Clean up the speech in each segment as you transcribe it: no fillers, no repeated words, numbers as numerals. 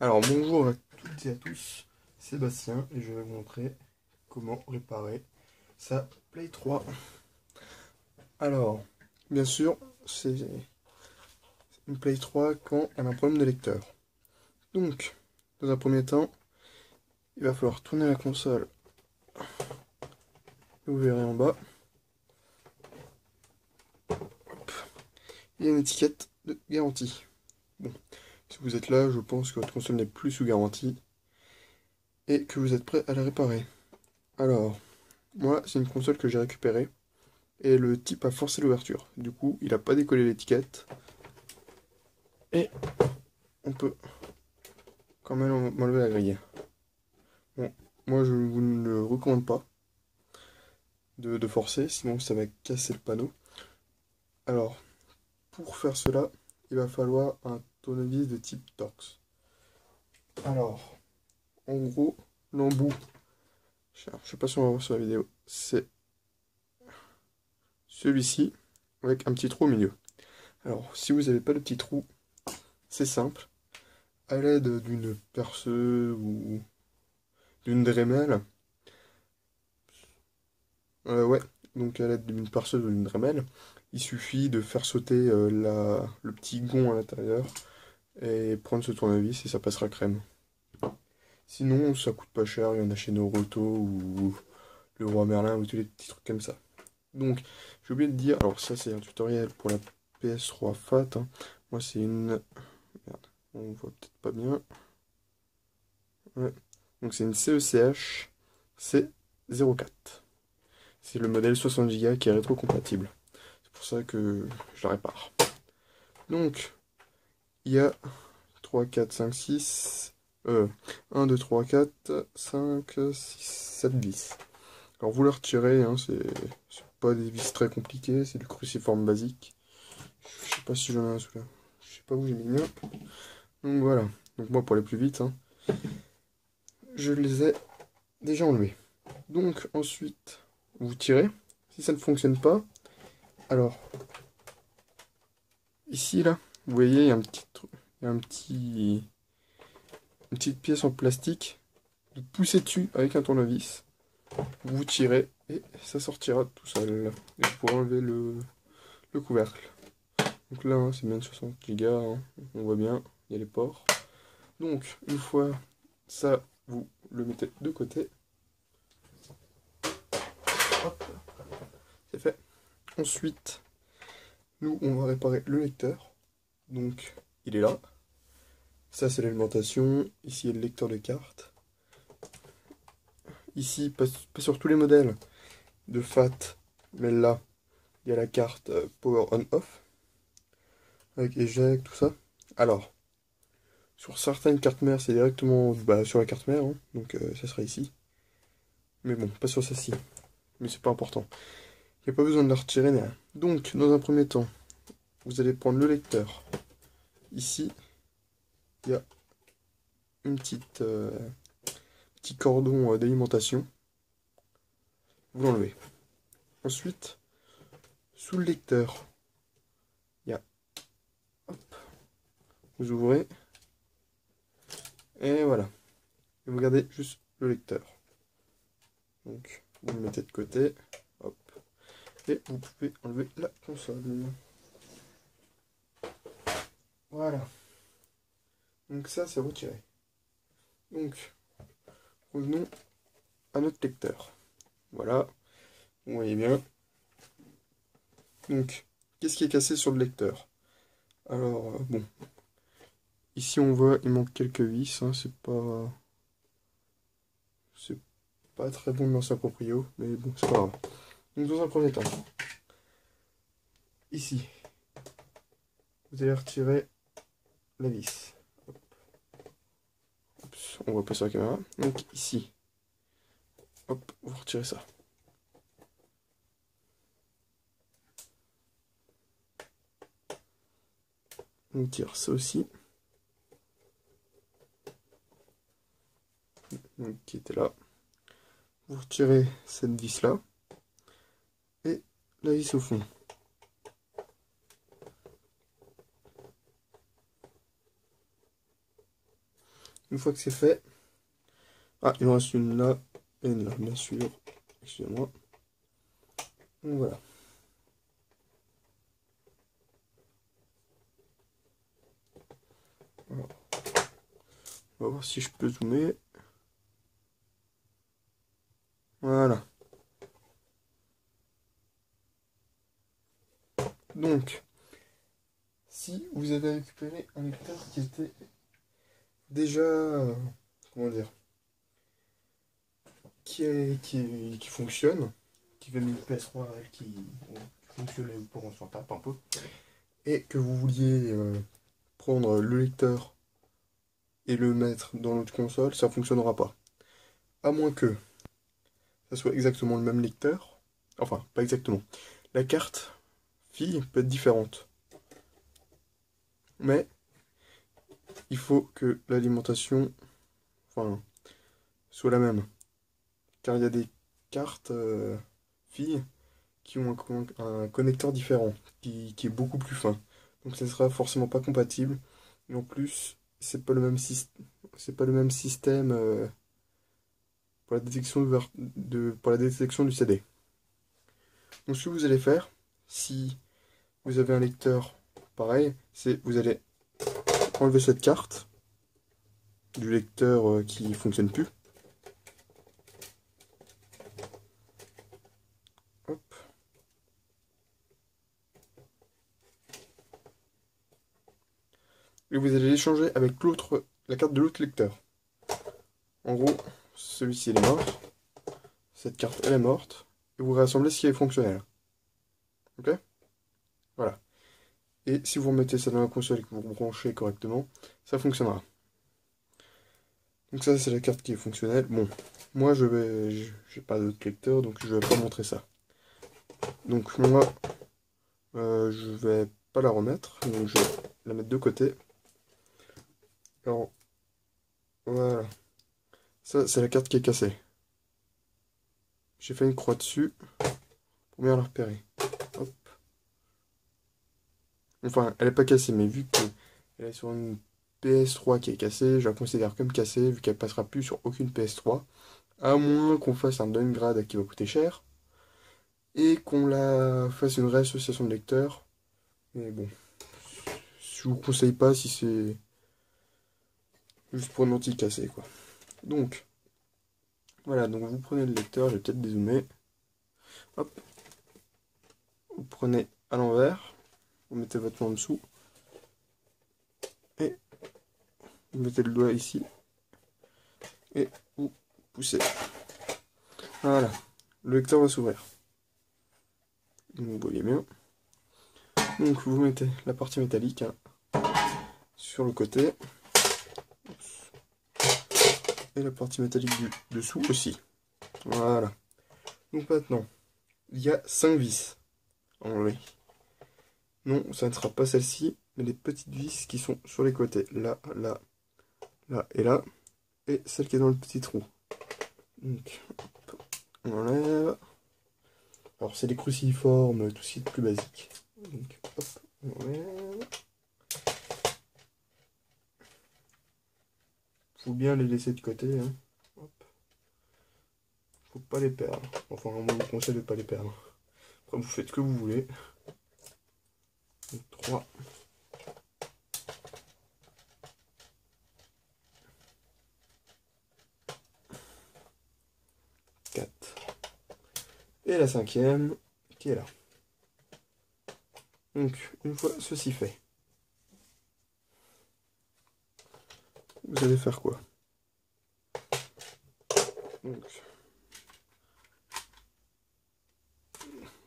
Alors bonjour à toutes et à tous, Sébastien et je vais vous montrer comment réparer sa Play 3. Alors, bien sûr, c'est une Play 3 quand elle a un problème de lecteur. Donc, dans un premier temps, il va falloir tourner la console. Vous verrez en bas, il y a une étiquette de garantie. Bon, si vous êtes là, je pense que votre console n'est plus sous garantie et que vous êtes prêt à la réparer. Alors, moi, c'est une console que j'ai récupérée. Et le type a forcé l'ouverture. Du coup, il n'a pas décollé l'étiquette. Et on peut quand même enlever la grille. Bon, moi je vous ne le recommande pas de forcer, sinon ça va casser le panneau. Alors, pour faire cela, il va falloir un tournevis de type Torx. Alors, en gros, l'embout, je sais pas si on va voir sur la vidéo, c'est celui-ci, avec un petit trou au milieu. Alors, si vous n'avez pas de petit trou, c'est simple. À l'aide d'une perceuse ou d'une Dremel, ouais, donc à l'aide d'une perceuse ou d'une Dremel, il suffit de faire sauter le petit gond à l'intérieur et prendre ce tournevis et ça passera crème. Sinon, ça coûte pas cher, il y en a chez Noroto ou le Roi Merlin ou tous les petits trucs comme ça. Donc, j'ai oublié de dire, alors ça c'est un tutoriel pour la PS3 Fat, hein. Moi c'est une... Merde, on voit peut-être pas bien. Ouais. Donc c'est une CECH C04. C'est le modèle 60 Go qui est rétrocompatible. C'est pour ça que je la répare. Donc, il y a 3, 4, 5, 6... 1, 2, 3, 4, 5, 6, 7 vis. Alors vous le retirez, hein, c'est pas des vis très compliquées, c'est du cruciforme basique. Je sais pas si j'en ai un sous-là. Je sais pas où j'ai mis le mien. Donc voilà. Donc moi pour aller plus vite, hein, je les ai déjà enlevés. Donc ensuite, vous tirez. Si ça ne fonctionne pas, alors ici là, vous voyez, il y a un petit truc, il y a une petite pièce en plastique. Vous poussez dessus avec un tournevis. Vous tirez et ça sortira tout seul. Et vous pourrez enlever le couvercle. Donc là, hein, c'est bien 60 Go, hein, on voit bien, il y a les ports. Donc, une fois ça, vous le mettez de côté. Hop, c'est fait. Ensuite, nous, on va réparer le lecteur. Donc, il est là. Ça, c'est l'alimentation. Ici, il y a le lecteur de cartes. Ici, pas sur tous les modèles de FAT, mais là, il y a la carte Power On-Off. Avec éject, tout ça. Alors, sur certaines cartes mères, c'est directement sur la carte mère, hein, donc ça sera ici. Mais bon, pas sur celle-ci. Mais c'est pas important. Il n'y a pas besoin de la retirer, ni rien. Donc, dans un premier temps, vous allez prendre le lecteur. Ici, il y a une petit cordon d'alimentation. Vous l'enlevez. Ensuite, sous le lecteur, il y a... Hop, vous ouvrez. Et voilà. Et vous gardez juste le lecteur. Donc, vous le mettez de côté. Hop. Et vous pouvez enlever la console. Voilà. Donc ça, c'est retiré. Donc, revenons à notre lecteur. Voilà. Vous voyez bien. Donc, qu'est-ce qui est cassé sur le lecteur? Alors, bon. Ici, on voit, il manque quelques vis. Hein, c'est pas très bon de l'ancien proprio. Mais bon, c'est pas grave. Donc, dans un premier temps, ici, vous allez retirer la vis. Hop. Oups, on voit pas sur la caméra. Donc, ici, hop, vous retirez ça. On tire ça aussi. Donc, qui était là. Vous retirez cette vis là. Et la vis au fond. Une fois que c'est fait, ah, il en reste une là et une là, bien sûr. Excusez-moi. Donc voilà. Voilà. On va voir si je peux zoomer. Voilà. Donc, si vous avez récupéré un lecteur qui était déjà, comment dire, qui fonctionne, qui vient d'une PS3 qui fonctionnait pour on s'en tape un peu, et que vous vouliez prendre le lecteur et le mettre dans notre console, ça fonctionnera pas. À moins que ça soit exactement le même lecteur. Enfin, pas exactement. La carte fille peut être différente. Mais il faut que l'alimentation, enfin, soit la même. Car il y a des cartes filles qui ont un connecteur différent, qui est beaucoup plus fin. Donc ça ne sera forcément pas compatible. Et en plus, c'est pas le même système pour la détection pour la détection du CD. Donc ce que vous allez faire, si vous avez un lecteur pareil, c'est vous allez enlever cette carte du lecteur qui fonctionne plus. Hop. Et vous allez l'échanger avec la carte de l'autre lecteur. En gros, celui-ci il est mort, cette carte elle est morte, et vous rassemblez ce qui est fonctionnel. Ok? Voilà. Et si vous remettez ça dans la console et que vous branchez correctement, ça fonctionnera. Donc ça c'est la carte qui est fonctionnelle. Bon, moi j'ai pas d'autre lecteur donc je vais pas montrer ça. Donc moi je vais pas la remettre, donc je vais la mettre de côté. Alors voilà, ça c'est la carte qui est cassée. J'ai fait une croix dessus pour bien la repérer. Hop. Enfin, elle est pas cassée, mais vu qu'elle est sur une PS3 qui est cassée, je la considère comme cassée vu qu'elle passera plus sur aucune PS3. À moins qu'on fasse un downgrade qui va coûter cher et qu'on la fasse une réassociation de lecteurs. Mais bon, je vous conseille pas si c'est juste pour une anti cassée quoi. Donc, voilà, donc vous prenez le lecteur, je vais peut-être dézoomer. Hop, vous prenez à l'envers, vous mettez votre main en dessous et vous mettez le doigt ici et vous poussez. Voilà, le lecteur va s'ouvrir. Vous voyez bien. Donc vous mettez la partie métallique hein, sur le côté. Et la partie métallique du dessous aussi. Voilà. Donc maintenant, il y a 5 vis à enlever. Non, ça ne sera pas celle-ci, mais les petites vis qui sont sur les côtés. Là, là, là et là. Et celle qui est dans le petit trou. Donc, hop, on enlève. Alors c'est des cruciformes, tout ce qui est plus basique. Donc, hop, on enlève. Faut bien les laisser de côté. Hein. Hop. Faut pas les perdre. Enfin, moi je vous conseille de pas les perdre. Après, vous faites ce que vous voulez. Donc, 3. 4. Et la 5e qui est là. Donc, une fois ceci fait, vous allez faire quoi? Donc,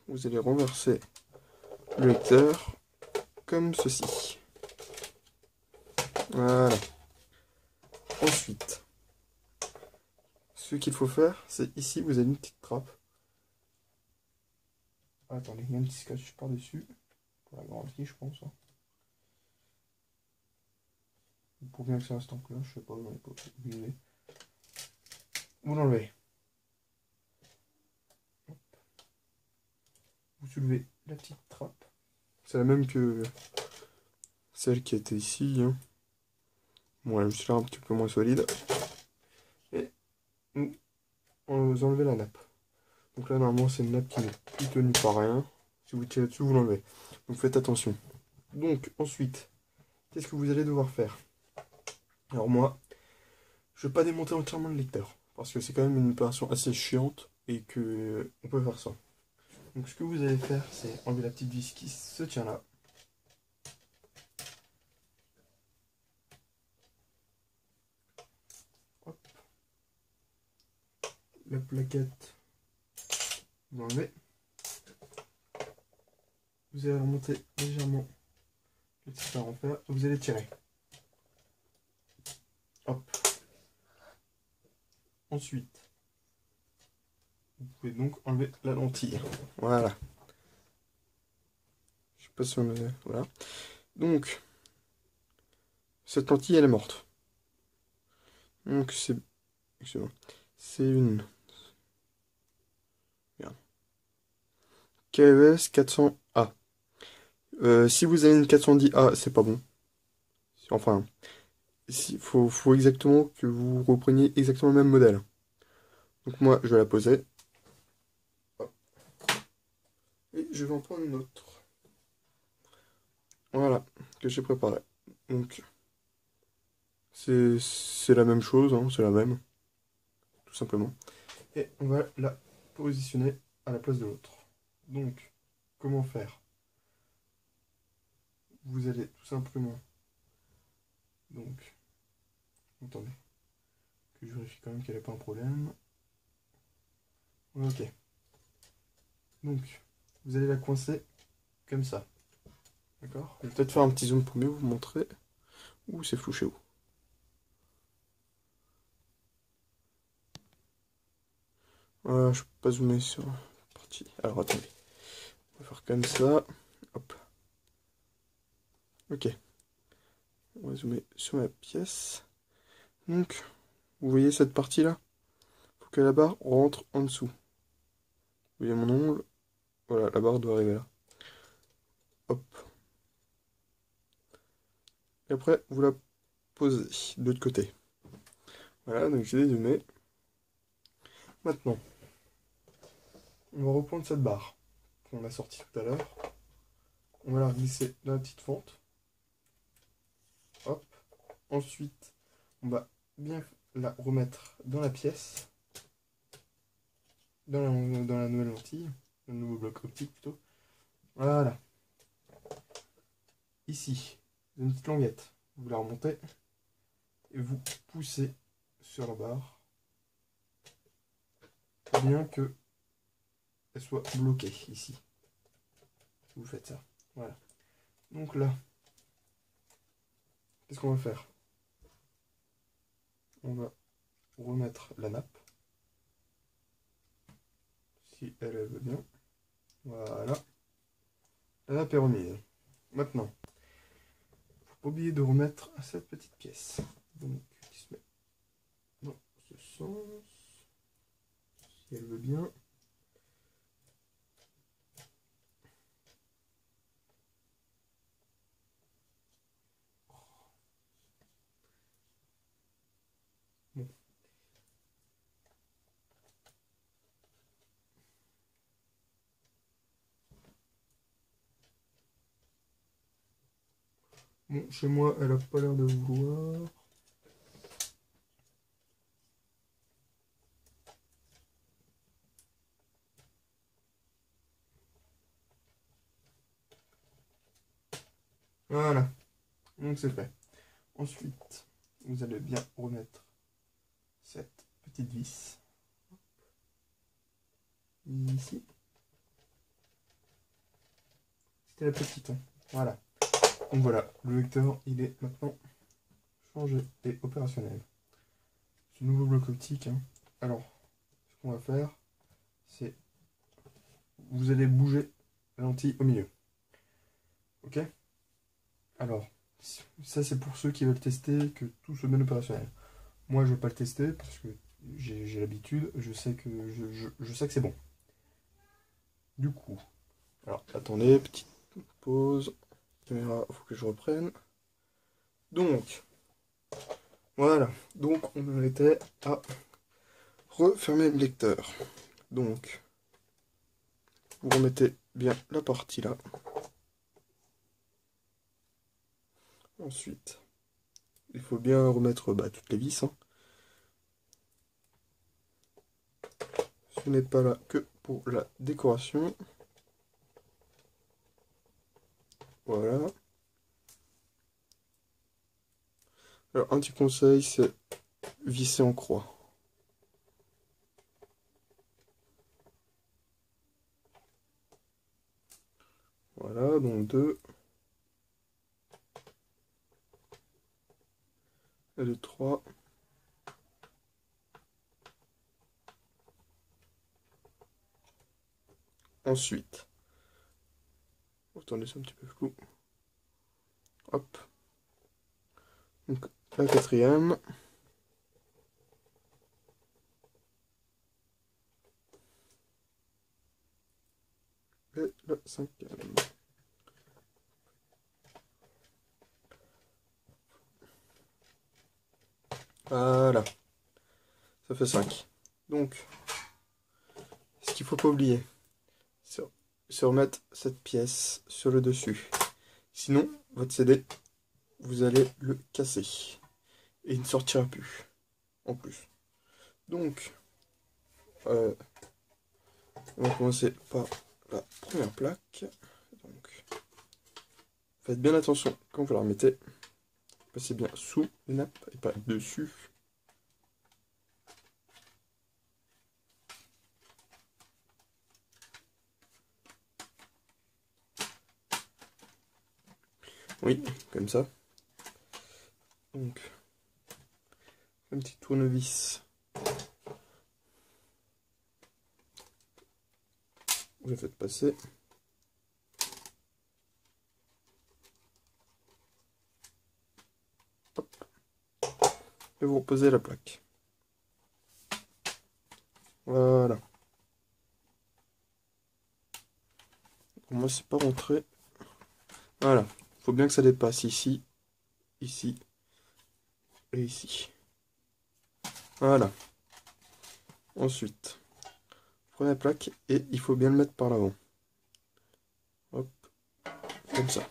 vous allez renverser le lecteur comme ceci. Voilà. Ensuite, ce qu'il faut faire, c'est ici, vous avez une petite trappe. Attendez, il y a un petit scotch par-dessus. Pour la garantie, je pense. Hein. Pour bien que ça reste en cloche, je sais pas, vous n'avez pas obligé. Vous l'enlevez. Vous soulevez la petite trappe. C'est la même que celle qui était ici. Hein. Bon, là, juste là, un petit peu moins solide. Et vous enlevez la nappe. Donc là, normalement, c'est une nappe qui n'est plus tenue par rien. Si vous tirez dessus, vous l'enlevez. Donc faites attention. Donc, ensuite, qu'est-ce que vous allez devoir faire? Alors moi, je ne vais pas démonter entièrement le lecteur. Parce que c'est quand même une opération assez chiante et que on peut faire ça. Donc ce que vous allez faire, c'est enlever la petite vis qui se tient là. Hop. La plaquette, vous enlevez. Vous allez remonter légèrement le petit par en fer. Vous allez tirer. Hop. Ensuite, vous pouvez donc enlever la lentille. Voilà. Je sais pas si on est... Voilà. Donc, cette lentille, elle est morte. Donc, c'est... Excusez-moi. C'est une... KES 400A. Si vous avez une 410A, c'est pas bon. Enfin, faut exactement que vous repreniez exactement le même modèle. Donc moi, je vais la poser. Hop. Et je vais en prendre une autre. Voilà, que j'ai préparé. Donc, c'est la même chose, hein, c'est la même, tout simplement. Et on va la positionner à la place de l'autre. Donc, comment faire? Vous allez tout simplement... Donc, attendez, que je vérifie quand même qu'elle n'a pas un problème. Ok. Donc, vous allez la coincer comme ça. D'accord? Je vais peut-être faire un petit zoom pour mieux vous montrer. Ouh, c'est flou chez vous. Voilà, je peux pas zoomer sur la partie. Alors attendez. On va faire comme ça. Hop. Ok. On va zoomer sur la pièce. Donc, vous voyez cette partie-là? Faut que la barre rentre en dessous. Vous voyez mon ongle? Voilà, la barre doit arriver là. Hop. Et après, vous la posez de l'autre côté. Voilà, donc j'ai dézoomé. Maintenant, on va reprendre cette barre qu'on a sortie tout à l'heure. On va la glisser dans la petite fente. Hop. Ensuite, on va bien la remettre dans la pièce. Dans la nouvelle lentille. Dans le nouveau bloc optique plutôt. Voilà. Ici, une petite languette. Vous la remontez. Et vous poussez sur la barre. Pour bien que elle soit bloquée ici. Vous faites ça. Voilà. Donc là, qu'est-ce qu'on va faire? On va remettre la nappe. Si elle veut bien. Voilà. La nappe est remise. Maintenant, faut pas oublier de remettre cette petite pièce. Donc, qui se met dans ce sens. Si elle veut bien. Bon. Bon, chez moi, elle a pas l'air de vouloir. Voilà. Donc c'est fait. Ensuite, vous allez bien remettre cette petite vis ici. C'était la petite, hein. Voilà. Donc voilà, le lecteur, il est maintenant changé et opérationnel. Ce nouveau bloc optique, hein. Alors, ce qu'on va faire, c'est vous allez bouger la lentille au milieu. Ok? Alors, ça c'est pour ceux qui veulent tester que tout soit bien opérationnel. Moi, je ne vais pas le tester parce que j'ai l'habitude, je sais que je sais que c'est bon. Du coup, alors attendez, petite pause. Caméra, faut que je reprenne. Donc, Voilà, donc on en était à refermer le lecteur. Donc, vous remettez bien la partie là. Ensuite, il faut bien remettre toutes les vis, hein. Ce n'est pas là que pour la décoration. Voilà. Alors, un petit conseil, c'est visser en croix. Voilà, donc 2. Et le 3. Ensuite, attendez, c'est un petit peu flou. Hop. Donc, la 4e. Et la 5e. Voilà. Ça fait 5. Donc, ce qu'il faut pas oublier, c'est remettre cette pièce sur le dessus. Sinon, votre CD, vous allez le casser. Et il ne sortira plus. En plus. Donc, on va commencer par la première plaque. Donc, faites bien attention quand vous la remettez. Passez bien sous les nappes et pas dessus. Oui, comme ça. Donc, un petit tournevis. Vous le faites passer. Hop. Et vous reposez la plaque. Voilà. Pour moi, c'est pas rentré. Voilà. Faut bien que ça dépasse ici, ici et ici. Voilà. Ensuite, prenez la plaque et il faut bien le mettre par l'avant. Hop. Comme ça.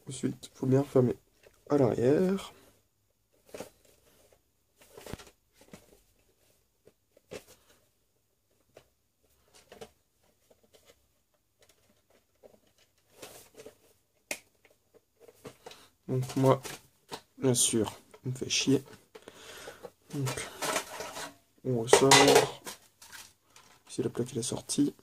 Ensuite, il faut bien fermer à l'arrière. Donc moi, bien sûr, il me fait chier. Donc, on ressort. Ici, la plaque est sortie.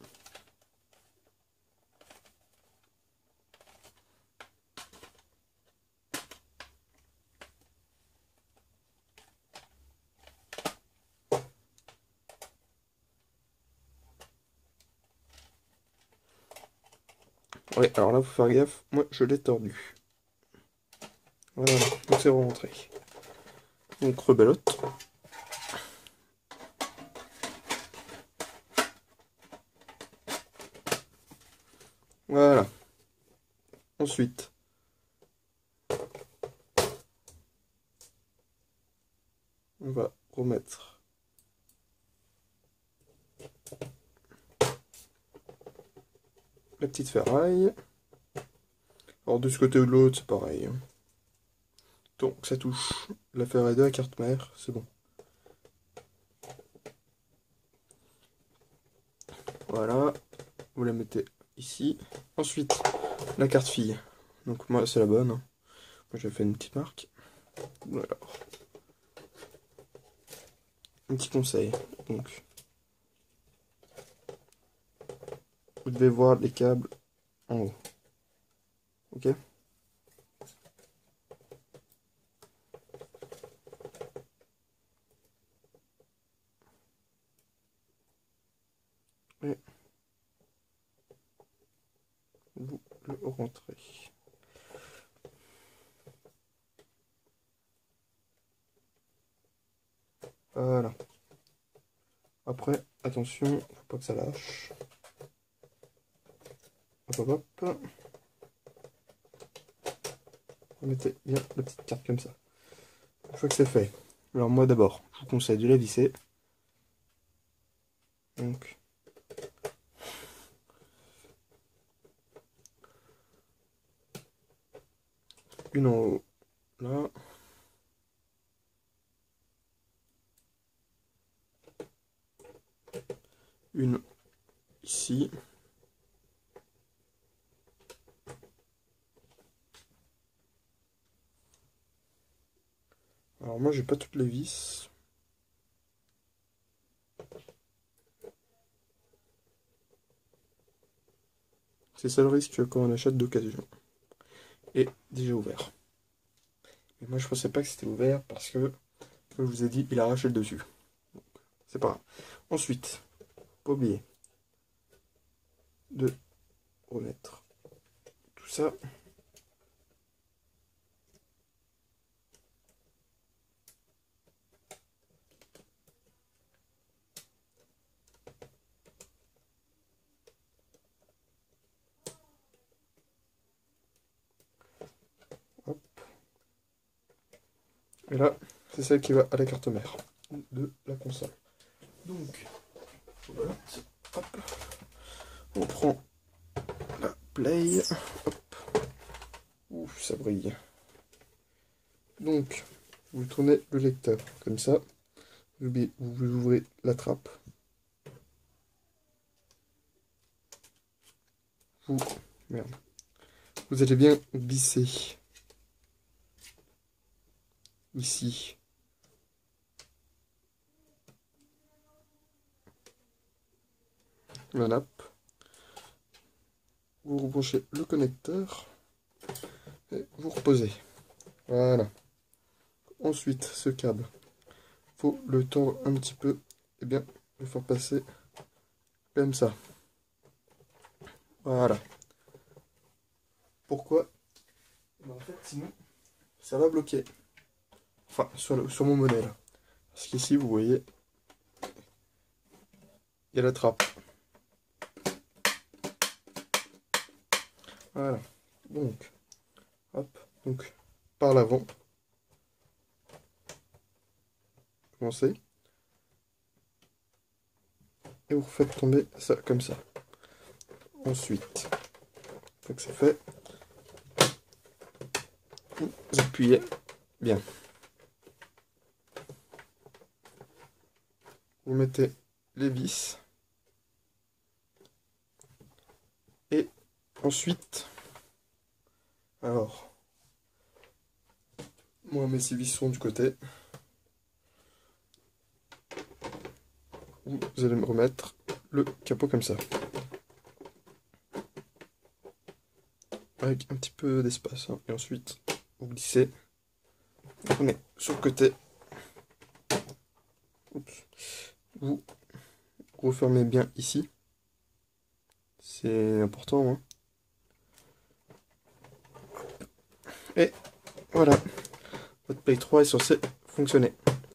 Ouais, alors là, faut faire gaffe. Moi, je l'ai tordu. Voilà, donc c'est rentré. Donc, rebelote. Voilà. Ensuite, on va remettre la petite ferraille. Alors, de ce côté ou de l'autre, c'est pareil, hein. Donc, ça touche la ferraille de la carte mère, c'est bon. Voilà. Vous la mettez ici. Ensuite, la carte fille. Donc, moi, c'est la bonne, hein. Moi, j'ai fait une petite marque. Voilà. Un petit conseil. Donc, vous devez voir les câbles en haut. Ok? Et vous le rentrez. Voilà. Après, attention, faut pas que ça lâche. Hop, hop, hop. Remettez bien la petite carte comme ça. Une fois que c'est fait, alors moi d'abord, je vous conseille de la visser. Donc, une en haut, là. Une ici. Alors moi j'ai pas toutes les vis. C'est ça le risque quand on achète d'occasion. Et déjà ouvert. Mais moi je pensais pas que c'était ouvert parce que, comme je vous ai dit, il a arraché le dessus. C'est pas grave. Ensuite, pas oublier de remettre tout ça. Hop. Et là, c'est celle qui va à la carte mère de la console. Donc, voilà. Hop. On prend la play. Hop. Ouf, ça brille. Donc, vous tournez le lecteur comme ça. Vous ouvrez la trappe. Merde. Vous allez bien glisser ici la nappe. Vous rebranchez le connecteur et vous reposez. Voilà. Ensuite, ce câble, faut le tendre un petit peu et bien le faire passer comme ça. Voilà. Pourquoi? En fait, sinon, ça va bloquer. Enfin, sur mon modèle. Parce qu'ici, vous voyez, il y a la trappe. Voilà. Donc, hop, donc, par l'avant. Commencez. Et vous refaites tomber ça comme ça. Ensuite, une fois que c'est fait, vous appuyez bien. Vous mettez les vis. Et ensuite, alors, moi mes 6 vis sont du côté. Vous allez me remettre le capot comme ça. Avec un petit peu d'espace. Hein. Et ensuite, vous glissez. Vous prenez sur le côté. Oups. Vous refermez bien ici. C'est important. Hein. Et voilà. Votre Play 3 est censé fonctionner.